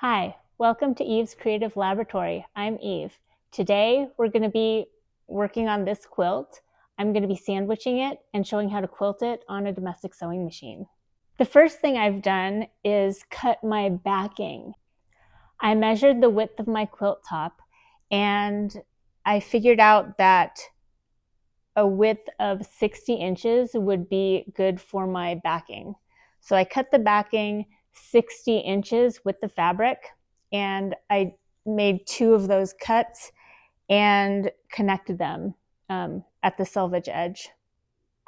Hi, welcome to Eve's Creative Laboratory. I'm Eve. Today we're going to be working on this quilt. I'm going to be sandwiching it and showing how to quilt it on a domestic sewing machine. The first thing I've done is cut my backing. I measured the width of my quilt top and I figured out that a width of 60 inches would be good for my backing. So I cut the backing 60 inches with the fabric, and I made two of those cuts and connected them at the selvage edge.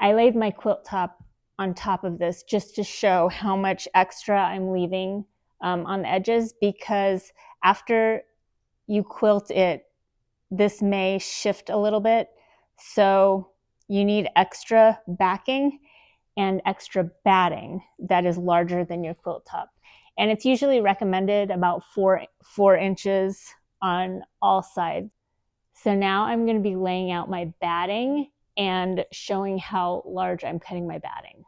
I laid my quilt top on top of this just to show how much extra I'm leaving on the edges, because after you quilt it, this may shift a little bit. So you need extra backing and extra batting that is larger than your quilt top. And it's usually recommended about four inches on all sides. So now I'm going to be laying out my batting and showing how large I'm cutting my batting.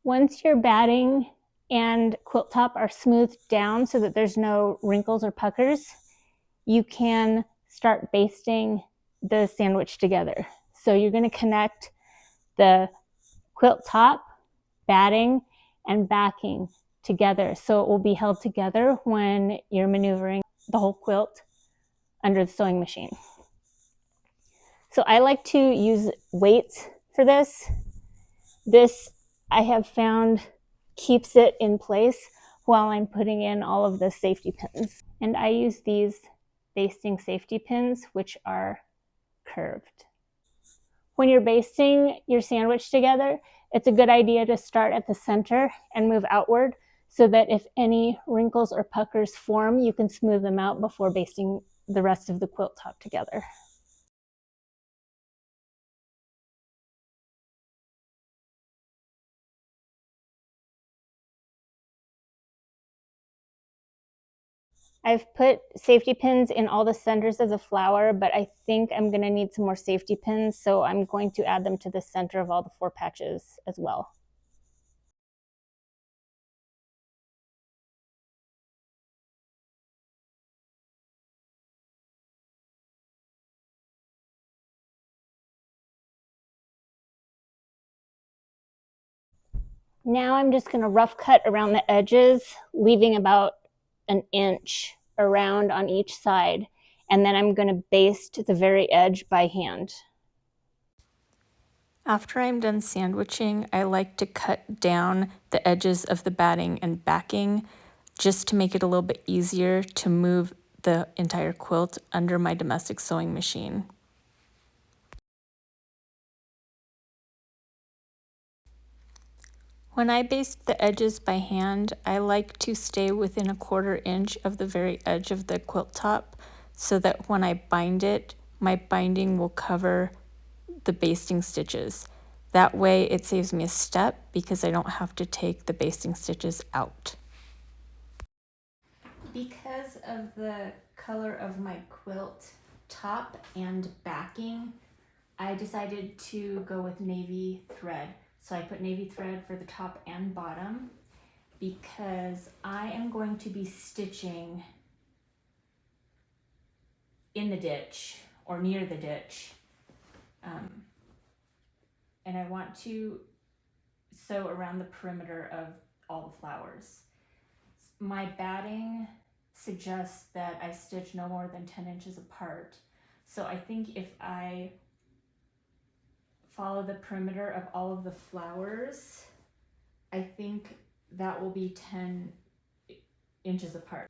Once your batting and quilt top are smoothed down so that there's no wrinkles or puckers, you can start basting the sandwich together. So you're going to connect the quilt top, batting, and backing together so it will be held together when you're maneuvering the whole quilt under the sewing machine. So I like to use weights for this. This, I have found, keeps it in place while I'm putting in all of the safety pins. And I use these basting safety pins, which are curved. When you're basting your sandwich together, it's a good idea to start at the center and move outward so that if any wrinkles or puckers form, you can smooth them out before basting the rest of the quilt top together. I've put safety pins in all the centers of the flower, but I think I'm going to need some more safety pins, so I'm going to add them to the center of all the 4 patches as well. Now I'm just going to rough cut around the edges, leaving about an inch around on each side, and then I'm going to baste the very edge by hand. After I'm done sandwiching, I like to cut down the edges of the batting and backing just to make it a little bit easier to move the entire quilt under my domestic sewing machine. When I baste the edges by hand, I like to stay within a 1/4 inch of the very edge of the quilt top so that when I bind it, my binding will cover the basting stitches. That way it saves me a step because I don't have to take the basting stitches out. Because of the color of my quilt top and backing, I decided to go with navy thread. So I put navy thread for the top and bottom because I am going to be stitching in the ditch or near the ditch. And I want to sew around the perimeter of all the flowers. My batting suggests that I stitch no more than 10 inches apart. So I think if I follow the perimeter of all of the flowers, I think that will be 10 inches apart.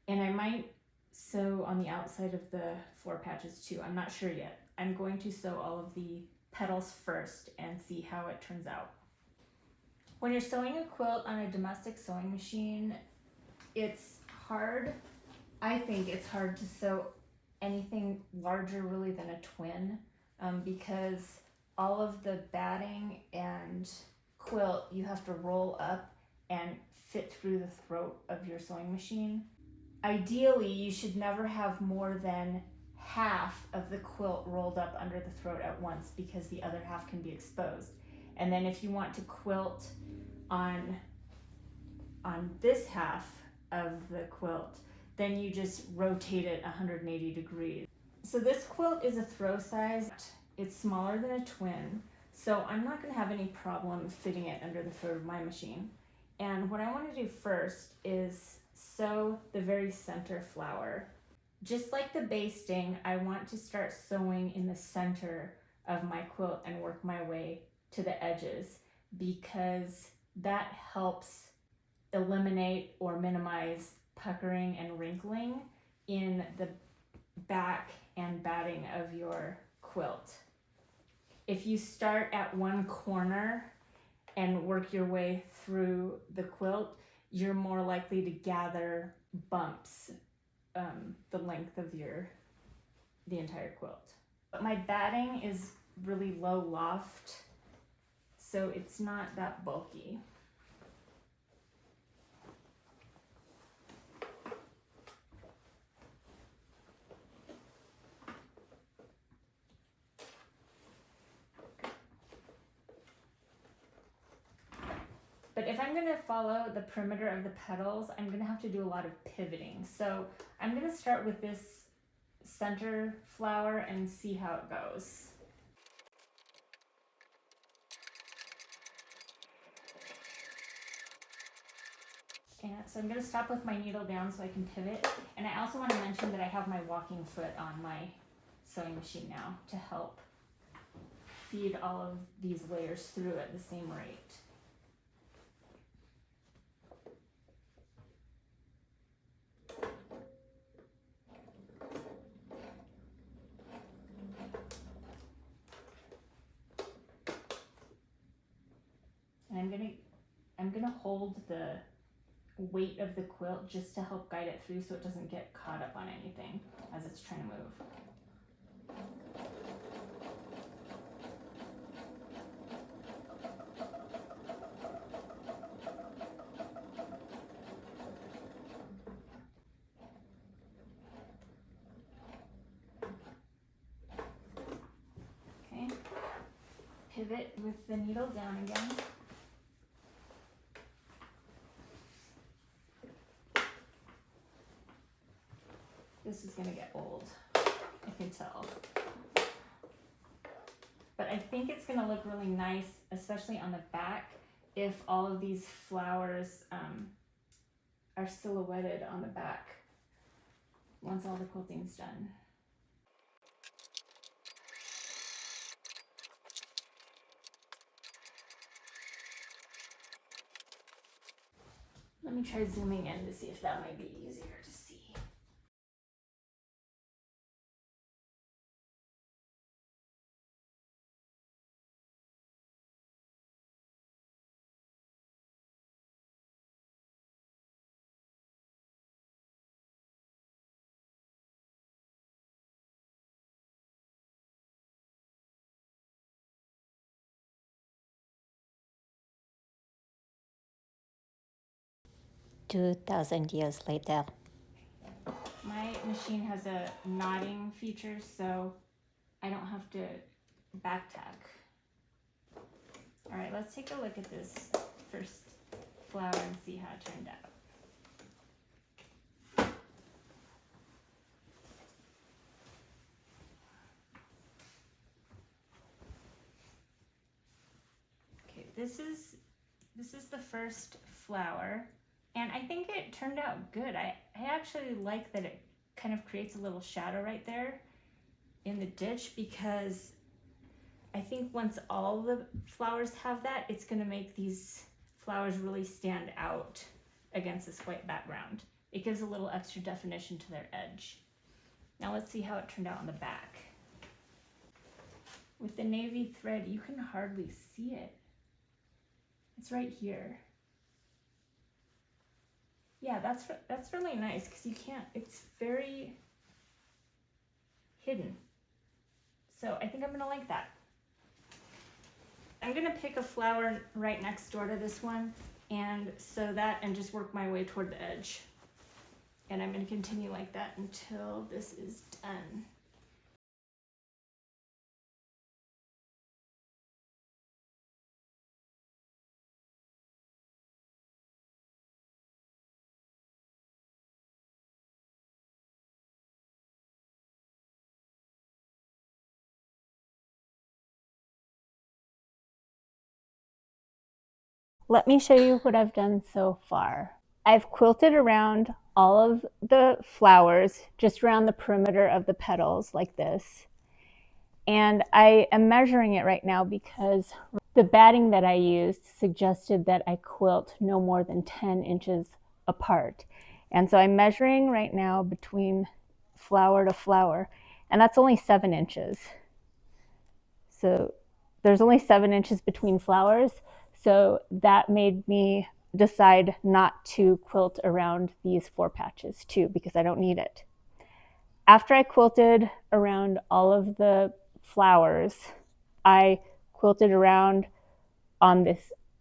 And I might sew on the outside of the 4 patches too. I'm not sure yet. I'm going to sew all of the petals first and see how it turns out. When you're sewing a quilt on a domestic sewing machine, it's hard. I think it's hard to sew anything larger really than a twin because all of the batting and quilt you have to roll up and fit through the throat of your sewing machine. Ideally, you should never have more than half of the quilt rolled up under the throat at once because the other half can be exposed. And then if you want to quilt on this half of the quilt, then you just rotate it 180 degrees. So this quilt is a throw size. It's smaller than a twin, so I'm not going to have any problem fitting it under the throat of my machine. And what I want to do first is sew the very center flower. Just like the basting, I want to start sewing in the center of my quilt and work my way to the edges, because that helps eliminate or minimize puckering and wrinkling in the back and batting of your quilt. If you start at one corner and work your way through the quilt, you're more likely to gather bumps the length of the entire quilt. But my batting is really low loft, so it's not that bulky. But if I'm gonna follow the perimeter of the petals, I'm gonna have to do a lot of pivoting. So I'm gonna start with this center flower and see how it goes. And so I'm gonna stop with my needle down so I can pivot. And I also wanna mention that I have my walking foot on my sewing machine now to help feed all of these layers through at the same rate. And I'm gonna hold the weight of the quilt just to help guide it through so it doesn't get caught up on anything as it's trying to move. Okay, pivot with the needle down again. This is gonna get old, I can tell. But I think it's gonna look really nice, especially on the back, if all of these flowers are silhouetted on the back once all the quilting's done. Let me try zooming in to see if that might be easier to see. $2,000 later. My machine has a knotting feature, so I don't have to back tack. All right, let's take a look at this first flower and see how it turned out. Okay, this is the first flower, and I think it turned out good. I actually like that it kind of creates a little shadow right there in the ditch, because I think once all the flowers have that, it's gonna make these flowers really stand out against this white background. It gives a little extra definition to their edge. Now let's see how it turned out on the back. With the navy thread, you can hardly see it. It's right here. Yeah, that's really nice, because you can't, it's very hidden. So I think I'm gonna like that. I'm gonna pick a flower right next door to this one and sew that and just work my way toward the edge. And I'm gonna continue like that until this is done. Let me show you what I've done so far. I've quilted around all of the flowers, just around the perimeter of the petals like this. And I am measuring it right now because the batting that I used suggested that I quilt no more than 10 inches apart. And so I'm measuring right now between flower to flower, and that's only 7 inches. So there's only 7 inches between flowers. So that made me decide not to quilt around these 4 patches too, because I don't need it. After I quilted around all of the flowers, I quilted around on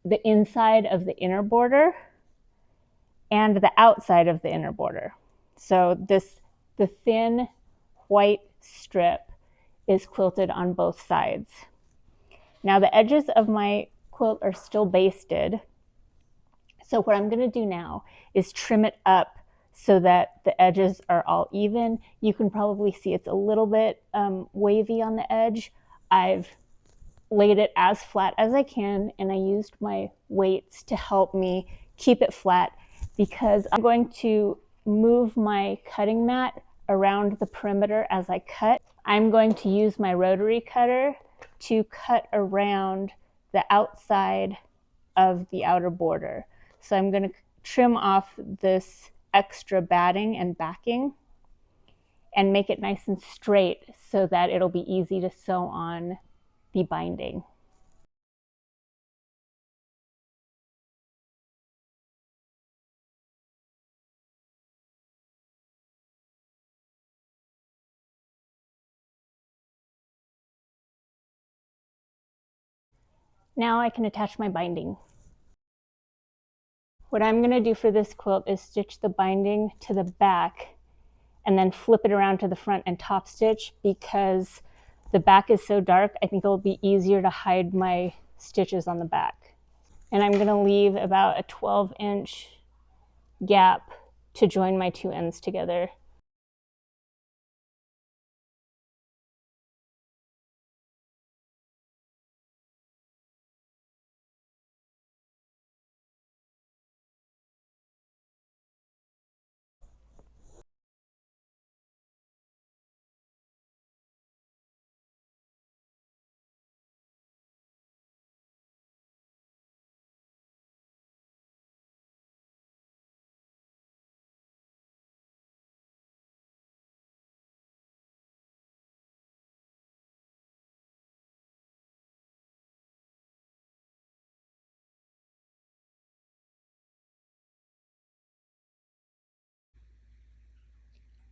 the inside of the inner border and the outside of the inner border. So the thin white strip is quilted on both sides. Now the edges of my quilt are still basted. So what I'm going to do now is trim it up so that the edges are all even. You can probably see it's a little bit wavy on the edge. I've laid it as flat as I can, and I used my weights to help me keep it flat because I'm going to move my cutting mat around the perimeter as I cut. I'm going to use my rotary cutter to cut around the outside of the outer border. So I'm going to trim off this extra batting and backing and make it nice and straight so that it'll be easy to sew on the binding. Now I can attach my binding. What I'm going to do for this quilt is stitch the binding to the back and then flip it around to the front and top stitch because the back is so dark, I think it'll be easier to hide my stitches on the back. And I'm going to leave about a 12-inch gap to join my 2 ends together.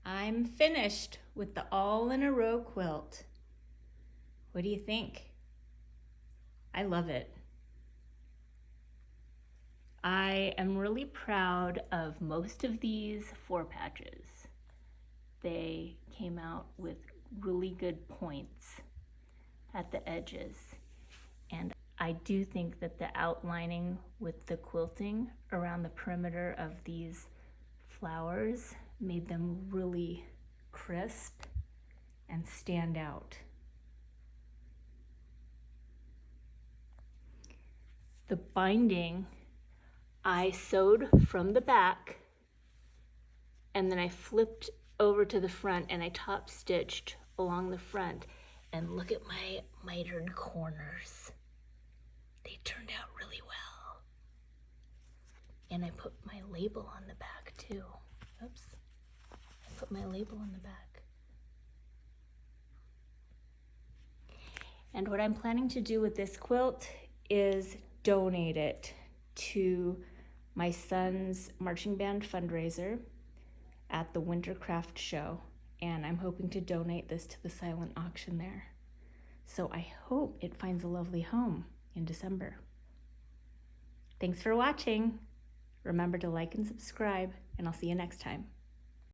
I'm finished with the all in a row quilt. What do you think? I love it. I am really proud of most of these 4 patches. They came out with really good points at the edges. And I do think that the outlining with the quilting around the perimeter of these flowers made them really crisp and stand out. The binding I sewed from the back and then I flipped over to the front and I top stitched along the front, and look at my mitered corners. They turned out really well. And I put my label on the back too. Oops. I put my label on the back. And what I'm planning to do with this quilt is donate it to my son's marching band fundraiser at the Wintercraft show. And I'm hoping to donate this to the silent auction there. So I hope it finds a lovely home. in December. Thanks for watching. Remember to like and subscribe, and I'll see you next time.